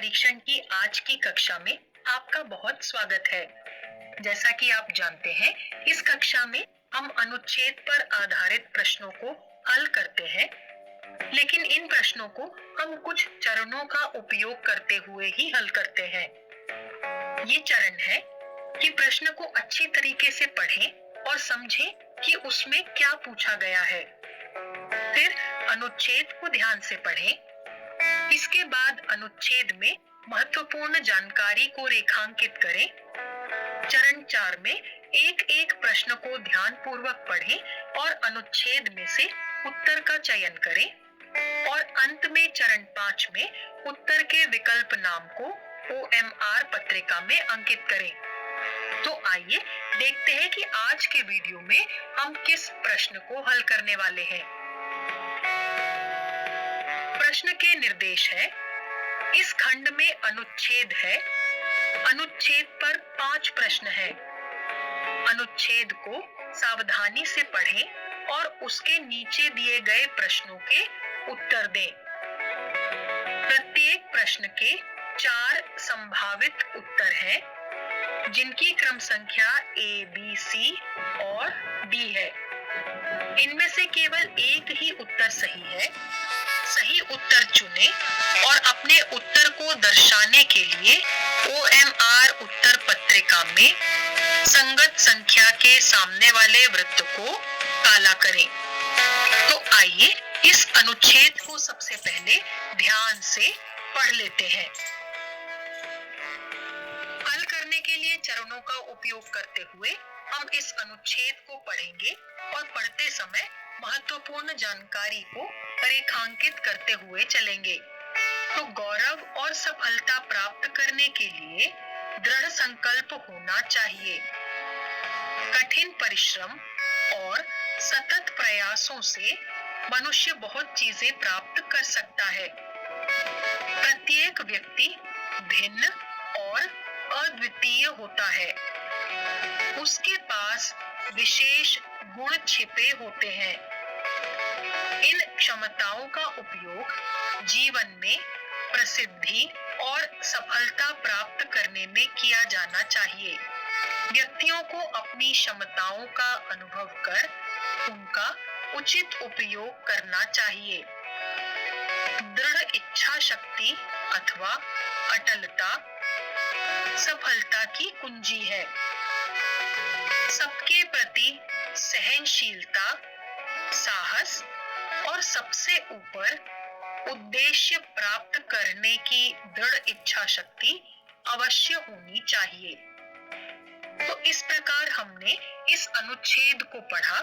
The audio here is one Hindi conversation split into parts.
परीक्षण की आज की कक्षा में आपका बहुत स्वागत है। जैसा कि आप जानते हैं, इस कक्षा में हम अनुच्छेद पर आधारित प्रश्नों को हल करते हैं, लेकिन इन प्रश्नों को हम कुछ चरणों का उपयोग करते हुए ही हल करते हैं। ये चरण है कि प्रश्न को अच्छी तरीके से पढ़ें और समझें कि उसमें क्या पूछा गया है। फिर अनुच्छेद को ध्यान से पढ़ें। इसके बाद अनुच्छेद में महत्वपूर्ण जानकारी को रेखांकित करें। चरण 4 में एक एक प्रश्न को ध्यान पूर्वक पढ़ें और अनुच्छेद में से उत्तर का चयन करें और अंत में चरण 5 में उत्तर के विकल्प नाम को OMR पत्रिका में अंकित करें। तो आइए देखते हैं कि आज के वीडियो में हम किस प्रश्न को हल करने वाले हैं। प्रश्न के निर्देश है, इस खंड में अनुच्छेद है। अनुच्छेद पर 5 प्रश्न हैं। अनुच्छेद को सावधानी से पढ़ें और उसके नीचे दिए गए प्रश्नों के उत्तर दें। प्रत्येक प्रश्न के 4 संभावित उत्तर हैं, जिनकी क्रम संख्या A, B, C और D है। इनमें से केवल एक ही उत्तर सही है। सही उत्तर चुनें और अपने उत्तर को दर्शाने के लिए OMR उत्तर पत्रिका में संगत संख्या के सामने वाले वृत्त को काला करें। तो आइए इस अनुच्छेद को सबसे पहले ध्यान से पढ़ लेते हैं। हल करने के लिए चरणों का उपयोग करते हुए हम इस अनुच्छेद को पढ़ेंगे और पढ़ते समय महत्वपूर्ण जानकारी को रेखांकित करते हुए चलेंगे। तो गौरव और सफलता प्राप्त करने के लिए दृढ़ संकल्प होना चाहिए। कठिन परिश्रम और सतत प्रयासों से मनुष्य बहुत चीजें प्राप्त कर सकता है। प्रत्येक व्यक्ति भिन्न और अद्वितीय होता है। उसके पास विशेष गुण छिपे होते हैं। इन क्षमताओं का उपयोग जीवन में प्रसिद्धि और सफलता प्राप्त करने में किया जाना चाहिए। व्यक्तियों को अपनी क्षमताओं का अनुभव कर उनका उचित उपयोग करना चाहिए। दृढ़ इच्छा शक्ति अथवा अटलता सफलता की कुंजी है। सबके प्रति सहनशीलता, साहस और सबसे ऊपर उद्देश्य प्राप्त करने की दृढ़ इच्छा शक्ति अवश्य होनी चाहिए। तो इस प्रकार हमने इस अनुच्छेद को पढ़ा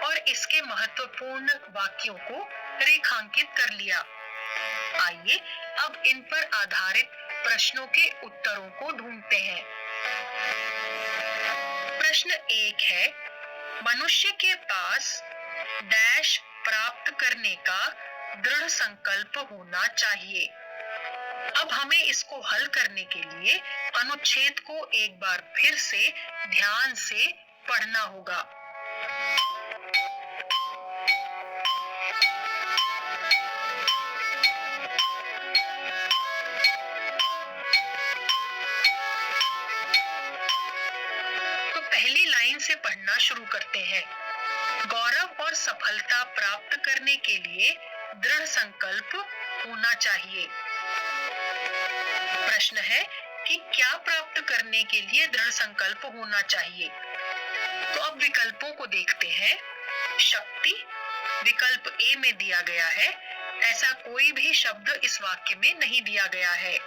और इसके महत्वपूर्ण वाक्यों को रेखांकित कर लिया। आइए अब इन पर आधारित प्रश्नों के उत्तरों को ढूंढते हैं। प्रश्न 1 है, मनुष्य के पास डैश प्राप्त करने का दृढ़ संकल्प होना चाहिए। अब हमें इसको हल करने के लिए अनुच्छेद को एक बार फिर से ध्यान से पढ़ना होगा। तो पहली लाइन से पढ़ना शुरू करते हैं। गौरव और सफलता प्राप्त करने के लिए दृढ़ संकल्प होना चाहिए। प्रश्न है कि क्या प्राप्त करने के लिए दृढ़ संकल्प होना चाहिए। तो अब विकल्पों को देखते हैं। शक्ति विकल्प A में दिया गया है। ऐसा कोई भी शब्द इस वाक्य में नहीं दिया गया है।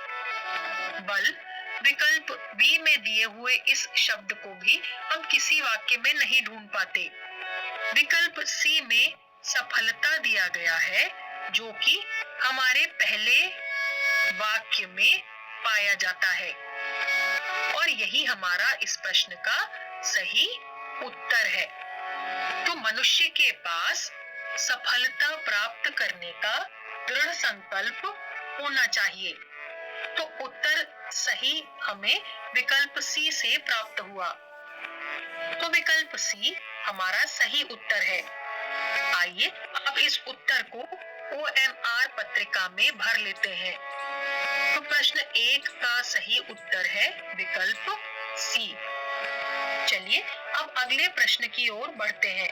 बल विकल्प B में दिए हुए इस शब्द को भी हम किसी वाक्य में नहीं ढूंढ पाते। विकल्प C में सफलता दिया गया है, जो कि हमारे पहले वाक्य में पाया जाता है और यही हमारा इस प्रश्न का सही उत्तर है। तो मनुष्य के पास सफलता प्राप्त करने का दृढ़ संकल्प होना चाहिए। तो उत्तर सही हमें विकल्प C से प्राप्त हुआ। तो विकल्प C हमारा सही उत्तर है। आइए अब इस उत्तर को OMR पत्रिका में भर लेते हैं। तो प्रश्न 1 का सही उत्तर है विकल्प सी। चलिए अब अगले प्रश्न की ओर बढ़ते हैं।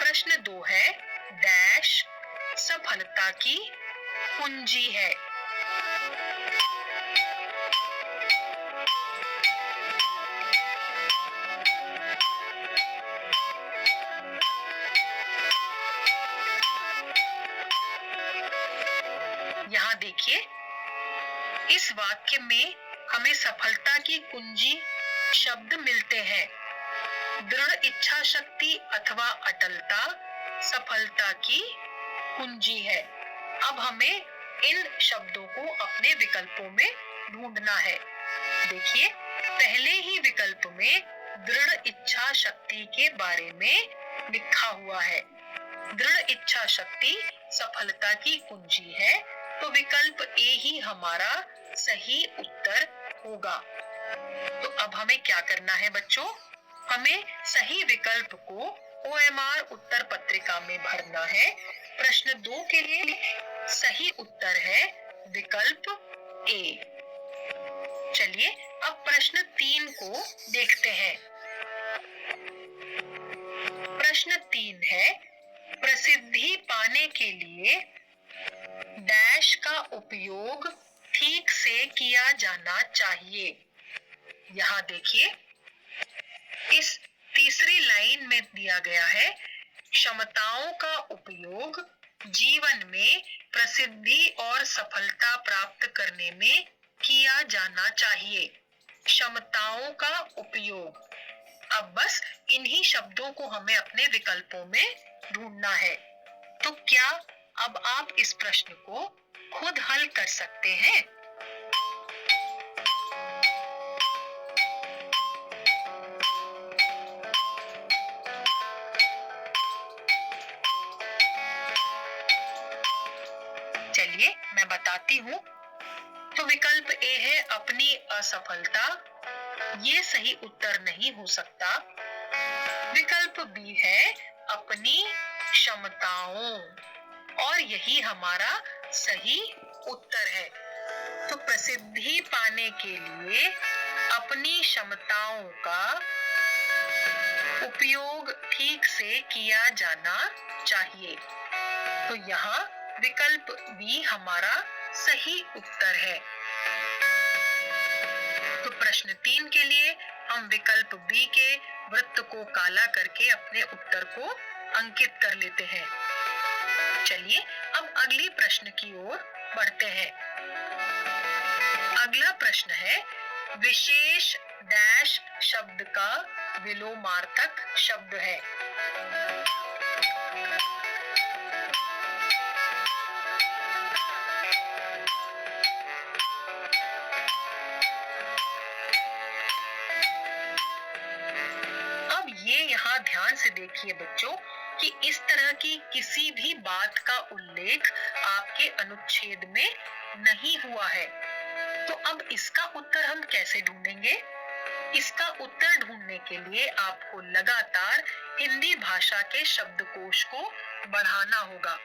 प्रश्न 2 है, डैश सफलता की कुंजी है। यहाँ देखिए, इस वाक्य में हमें सफलता की कुंजी शब्द मिलते हैं। दृढ़ इच्छा शक्ति अथवा अटलता सफलता की कुंजी है। अब हमें इन शब्दों को अपने विकल्पों में ढूंढना है। देखिए, पहले ही विकल्प में दृढ़ इच्छा शक्ति के बारे में लिखा हुआ है। दृढ़ इच्छा शक्ति सफलता की कुंजी है, तो विकल्प ए ही हमारा सही उत्तर होगा। तो अब हमें क्या करना है बच्चों? हमें सही विकल्प को OMR उत्तर पत्रिका में भरना है। प्रश्न 2 के लिए सही उत्तर है विकल्प ए। चलिए अब प्रश्न 3 को देखते हैं। प्रश्न 3 है, प्रसिद्धि पाने के लिए डैश का उपयोग ठीक से किया जाना चाहिए। यहाँ देखिए, इस तीसरी लाइन में दिया गया है, क्षमताओं का उपयोग जीवन में प्रसिद्धि और सफलता प्राप्त करने में किया जाना चाहिए। क्षमताओं का उपयोग। अब बस इन्हीं शब्दों को हमें अपने विकल्पों में ढूंढना है। तो क्या अब आप इस प्रश्न को खुद हल कर सकते हैं? चलिए मैं बताती हूँ। तो विकल्प ए है अपनी असफलता, ये सही उत्तर नहीं हो सकता। विकल्प बी है अपनी क्षमताओं, और यही हमारा सही उत्तर है। तो प्रसिद्धि पाने के लिए अपनी क्षमताओं का उपयोग ठीक से किया जाना चाहिए। तो यहाँ विकल्प बी हमारा सही उत्तर है। तो प्रश्न 3 के लिए हम विकल्प बी के वृत्त को काला करके अपने उत्तर को अंकित कर लेते हैं। चलिए अब अगली प्रश्न की ओर बढ़ते हैं। अगला प्रश्न है, विशेष डैश शब्द का विलोमार्थक शब्द है। अब ये यहाँ ध्यान से देखिए बच्चों कि इस तरह की किसी भी बात का उल्लेख आपके अनुच्छेद में नहीं हुआ है। तो अब इसका उत्तर हम कैसे ढूंढेंगे? इसका उत्तर ढूंढने के लिए आपको लगातार हिंदी भाषा के शब्दकोश को बढ़ाना होगा।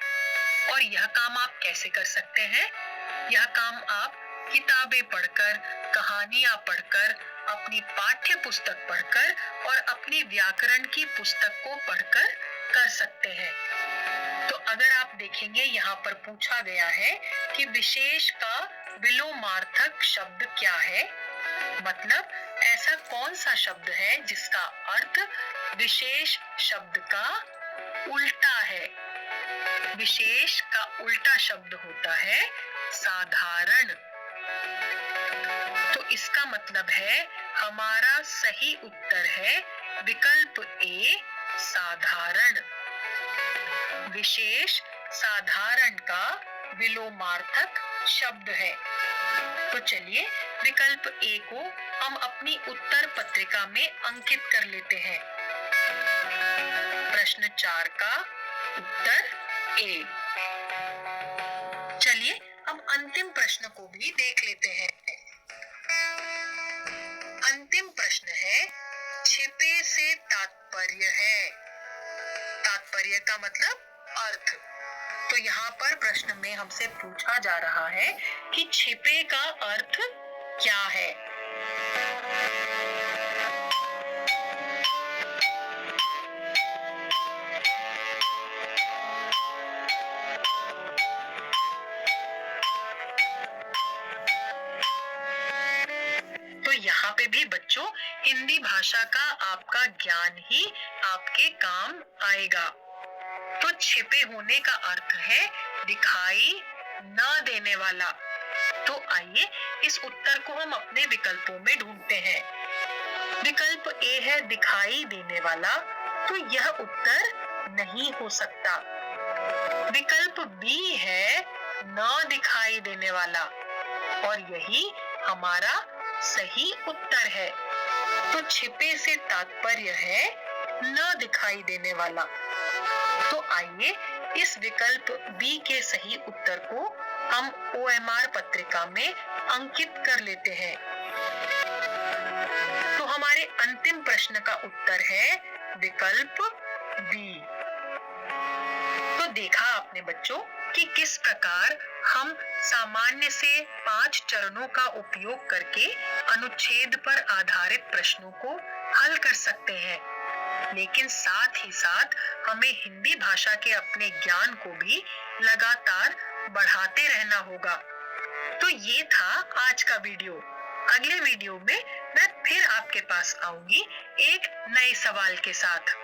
और यह काम आप कैसे कर सकते हैं? यह काम आप किताबें पढ़कर, कहानियां पढ़कर, अपनी पाठ्य पुस्तक पढ़कर और अपनी व्याकरण की पुस्तक को पढ़कर कर सकते हैं। तो अगर आप देखेंगे, यहाँ पर पूछा गया है कि विशेष का विलोमार्थक शब्द क्या है, मतलब ऐसा कौन सा शब्द है जिसका अर्थ विशेष शब्द का उल्टा है। विशेष का उल्टा शब्द होता है साधारण। तो इसका मतलब है हमारा सही उत्तर है विकल्प ए, साधारण। विशेष साधारण का विलोमार्थक शब्द है। तो चलिए विकल्प ए को हम अपनी उत्तर पत्रिका में अंकित कर लेते हैं। प्रश्न 4 का उत्तर ए। चलिए अब अंतिम प्रश्न को भी देख लेते हैं। अंतिम प्रश्न है, छिपे से तात्पर्य है। तात्पर्य का मतलब अर्थ। तो यहाँ पर प्रश्न में हमसे पूछा जा रहा है कि छिपे का अर्थ क्या है। तो यहाँ पे भी बच्चों हिंदी भाषा का आपका ज्ञान ही आपके काम आएगा। तो छिपे होने का अर्थ है दिखाई न देने वाला। तो आइए इस उत्तर को हम अपने विकल्पों में ढूंढते हैं। विकल्प ए है दिखाई देने वाला, तो यह उत्तर नहीं हो सकता। विकल्प बी है न दिखाई देने वाला, और यही हमारा सही उत्तर है। तो छिपे से तात्पर्य है न दिखाई देने वाला। तो आइए इस विकल्प बी के सही उत्तर को हम OMR पत्रिका में अंकित कर लेते हैं। तो हमारे अंतिम प्रश्न का उत्तर है विकल्प बी। तो देखा आपने बच्चों कि किस प्रकार हम सामान्य से 5 चरणों का उपयोग करके अनुच्छेद पर आधारित प्रश्नों को हल कर सकते हैं, लेकिन साथ ही साथ हमें हिंदी भाषा के अपने ज्ञान को भी लगातार बढ़ाते रहना होगा। तो ये था आज का वीडियो। अगले वीडियो में मैं फिर आपके पास आऊंगी एक नए सवाल के साथ।